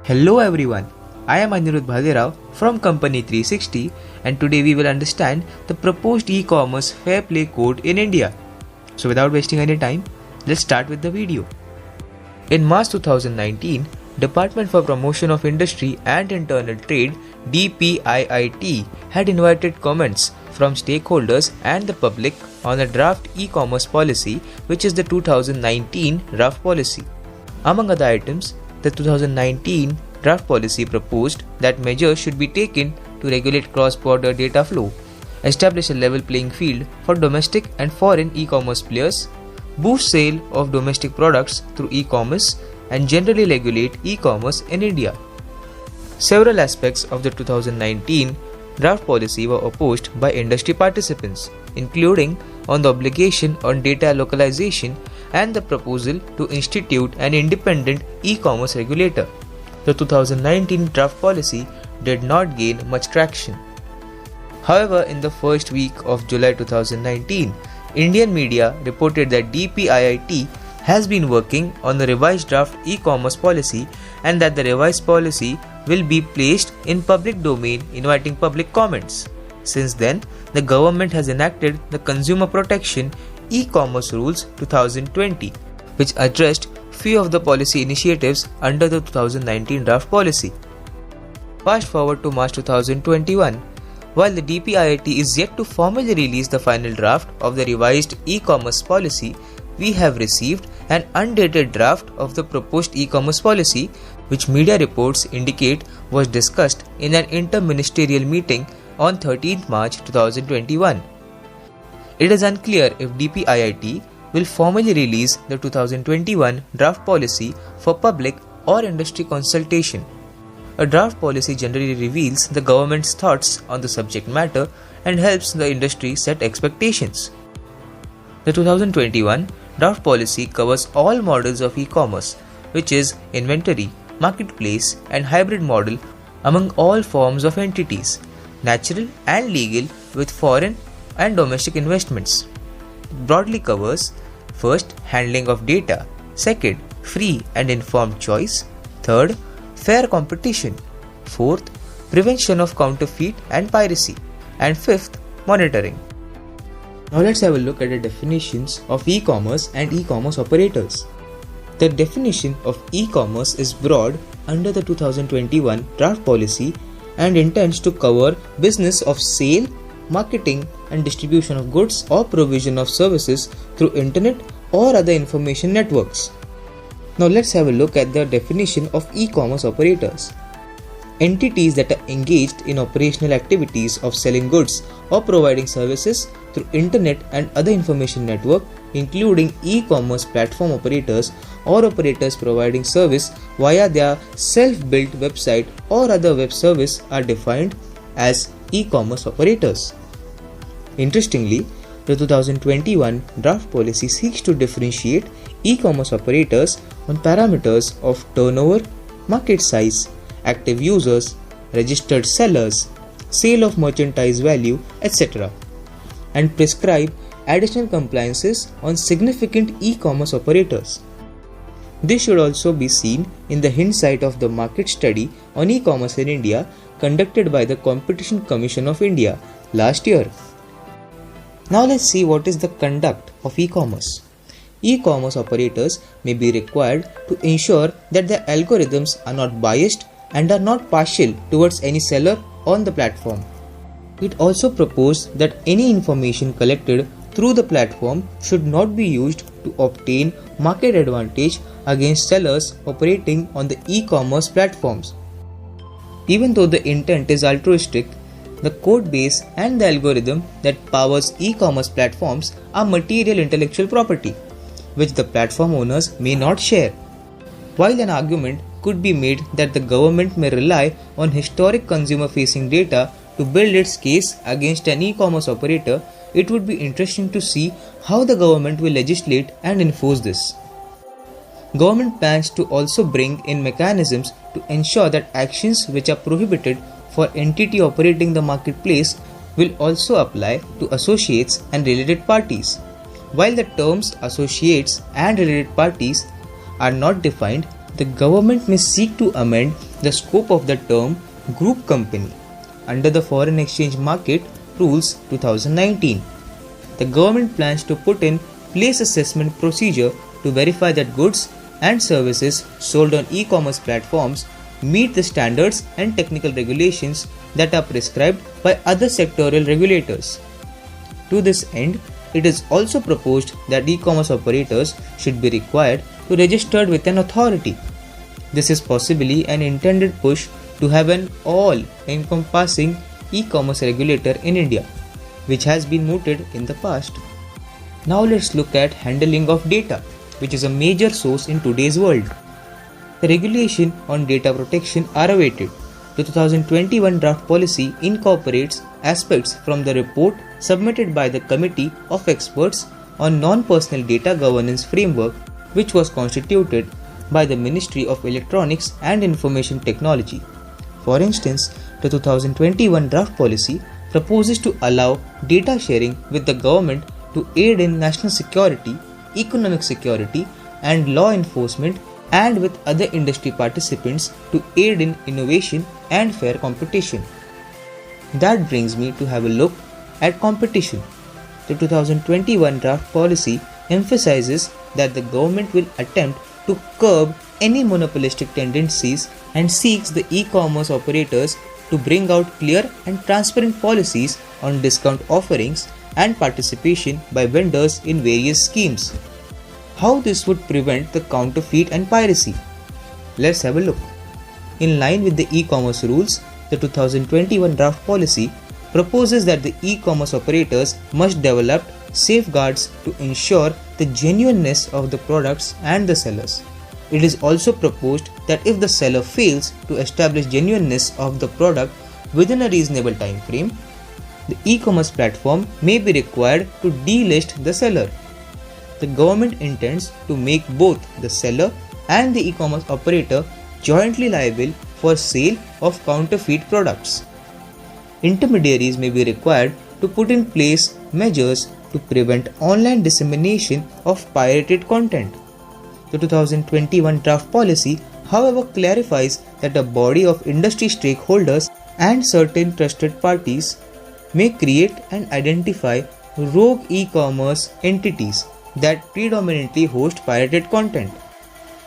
Hello everyone, I am Anirudh Bhadirao from Company 360 and today we will understand the proposed e-commerce fair play code in India. So without wasting any time, let's start with the video. In March 2019, Department for Promotion of Industry and Internal Trade DPIIT had invited comments from stakeholders and the public on a draft e-commerce policy, which is the 2019 draft policy. Among other items, the 2019 draft policy proposed that measures should be taken to regulate cross-border data flow, establish a level playing field for domestic and foreign e-commerce players, boost sale of domestic products through e-commerce, and generally regulate e-commerce in India. Several aspects of the 2019 draft policy were opposed by industry participants, including on the obligation on data localization and the proposal to institute an independent e-commerce regulator. The 2019 draft policy did not gain much traction. However, in the first week of July 2019, Indian media reported that DPIIT has been working on the revised draft e-commerce policy and that the revised policy will be placed in public domain inviting public comments. Since then, the government has enacted the Consumer Protection E-commerce Rules 2020, which addressed few of the policy initiatives under the 2019 draft policy. Fast forward to March 2021. While the DPIIT is yet to formally release the final draft of the revised e-commerce policy, we have received an undated draft of the proposed e-commerce policy, which media reports indicate was discussed in an inter-ministerial meeting on 13th March 2021. It is unclear if DPIIT will formally release the 2021 draft policy for public or industry consultation. A draft policy generally reveals the government's thoughts on the subject matter and helps the industry set expectations. The 2021 draft policy covers all models of e-commerce, which is inventory, marketplace, and hybrid model among all forms of entities, natural and legal, with foreign and domestic investments. It broadly covers: first, handling of data; second, free and informed choice; third, fair competition; fourth, prevention of counterfeit and piracy; and fifth, monitoring. Now let's have a look at the definitions of e-commerce and e-commerce operators. The definition of e-commerce is broad under the 2021 draft policy and intends to cover business of sale, marketing and distribution of goods or provision of services through internet or other information networks. Now let's have a look at the definition of e-commerce operators. Entities that are engaged in operational activities of selling goods or providing services through internet and other information network, including e-commerce platform operators or operators providing service via their self-built website or other web service, are defined as e-commerce operators. Interestingly, the 2021 draft policy seeks to differentiate e-commerce operators on parameters of turnover, market size, active users, registered sellers, sale of merchandise value, etc., and prescribe additional compliances on significant e-commerce operators. This should also be seen in the hindsight of the market study on e-commerce in India conducted by the Competition Commission of India last year. Now let's see what is the conduct of e-commerce. E-commerce operators may be required to ensure that their algorithms are not biased and are not partial towards any seller on the platform. It also proposed that any information collected through the platform should not be used to obtain market advantage against sellers operating on the e-commerce platforms. Even though the intent is altruistic, the code base and the algorithm that powers e-commerce platforms are material intellectual property, which the platform owners may not share. While an argument could be made that the government may rely on historic consumer-facing data to build its case against an e-commerce operator, it would be interesting to see how the government will legislate and enforce this. Government plans to also bring in mechanisms to ensure that actions which are prohibited for entity operating the marketplace will also apply to associates and related parties. While the terms associates and related parties are not defined, the government may seek to amend the scope of the term group company under the Foreign Exchange Market Rules 2019. The government plans to put in place assessment procedure to verify that goods and services sold on e-commerce platforms meet the standards and technical regulations that are prescribed by other sectoral regulators. To this end, it is also proposed that e-commerce operators should be required to register with an authority. This is possibly an intended push to have an all-encompassing e-commerce regulator in India, which has been mooted in the past. Now let's look at handling of data, which is a major source in today's world. The regulation on data protection are awaited. The 2021 draft policy incorporates aspects from the report submitted by the Committee of Experts on Non-Personal Data Governance Framework, which was constituted by the Ministry of Electronics and Information Technology. For instance, the 2021 draft policy proposes to allow data sharing with the government to aid in national security, economic security, and law enforcement, and with other industry participants to aid in innovation and fair competition. That brings me to have a look at competition. The 2021 draft policy emphasizes that the government will attempt to curb any monopolistic tendencies and seeks the e-commerce operators to bring out clear and transparent policies on discount offerings and participation by vendors in various schemes. How this would prevent the counterfeit and piracy? Let's have a look. In line with the e-commerce rules, the 2021 draft policy proposes that the e-commerce operators must develop safeguards to ensure the genuineness of the products and the sellers. It is also proposed that if the seller fails to establish genuineness of the product within a reasonable time frame, the e-commerce platform may be required to delist the seller. The government intends to make both the seller and the e-commerce operator jointly liable for sale of counterfeit products. Intermediaries may be required to put in place measures to prevent online dissemination of pirated content. The 2021 draft policy, however, clarifies that a body of industry stakeholders and certain trusted parties may create and identify rogue e-commerce entities that predominantly host pirated content.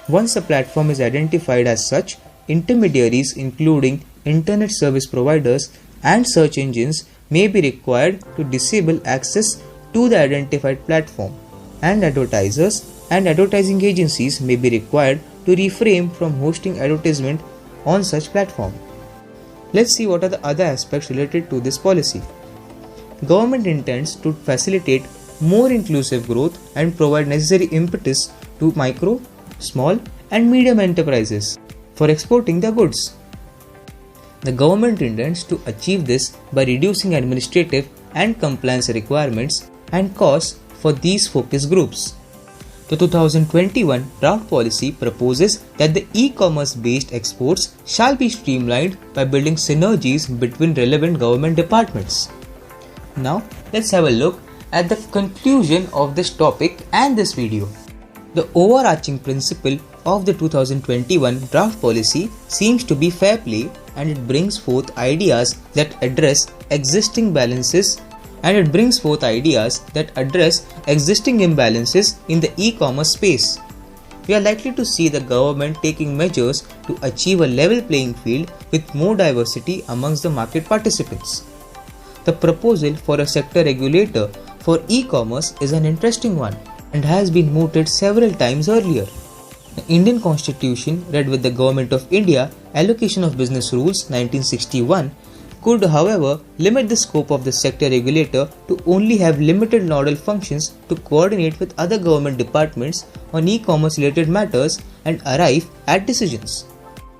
Once a platform is identified as such, intermediaries including internet service providers and search engines may be required to disable access to the identified platform, and advertisers and advertising agencies may be required to refrain from hosting advertisement on such platform. Let's see what are the other aspects related to this policy. Government intends to facilitate more inclusive growth and provide necessary impetus to micro, small and medium enterprises for exporting their goods. The government intends to achieve this by reducing administrative and compliance requirements and costs for these focus groups. The 2021 draft policy proposes that the e-commerce based exports shall be streamlined by building synergies between relevant government departments. Now, let's have a look at the conclusion of this topic and this video. The overarching principle of the 2021 draft policy seems to be fair play, and it brings forth ideas that address existing imbalances in the e-commerce space. We are likely to see the government taking measures to achieve a level playing field with more diversity amongst the market participants. The proposal for a sector regulator for e-commerce is an interesting one and has been mooted several times earlier. The Indian Constitution, read with the Government of India Allocation of Business Rules 1961, could however limit the scope of the sector regulator to only have limited nodal functions to coordinate with other government departments on e-commerce related matters and arrive at decisions.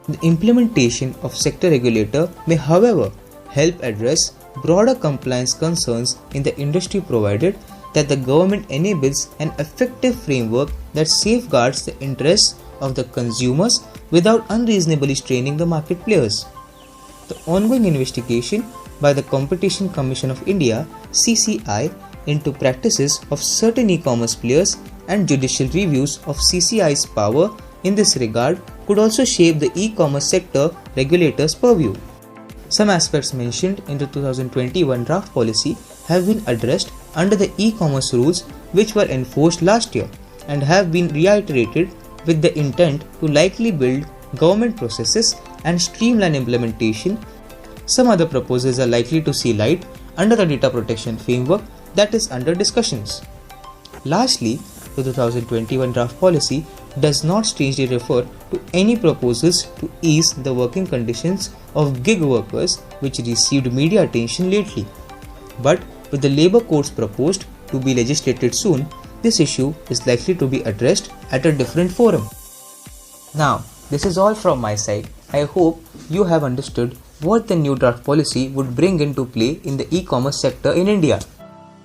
The implementation of sector regulator may however help address broader compliance concerns in the industry provided that the government enables an effective framework that safeguards the interests of the consumers without unreasonably straining the market players. The ongoing investigation by the Competition Commission of India (CCI) into practices of certain e-commerce players and judicial reviews of CCI's power in this regard could also shape the e-commerce sector regulators' purview. Some aspects mentioned in the 2021 draft policy have been addressed under the e-commerce rules which were enforced last year and have been reiterated with the intent to likely build government processes and streamline implementation. Some other proposals are likely to see light under the data protection framework that is under discussions. Lastly, the 2021 draft policy does not strangely refer to any proposals to ease the working conditions of gig workers which received media attention lately. But with the labour codes proposed to be legislated soon, this issue is likely to be addressed at a different forum. Now, this is all from my side. I hope you have understood what the new draft policy would bring into play in the e-commerce sector in India.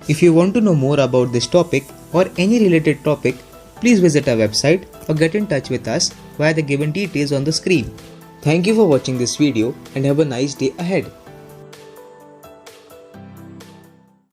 If you want to know more about this topic or any related topic, please visit our website or get in touch with us via the given details on the screen. Thank you for watching this video and have a nice day ahead.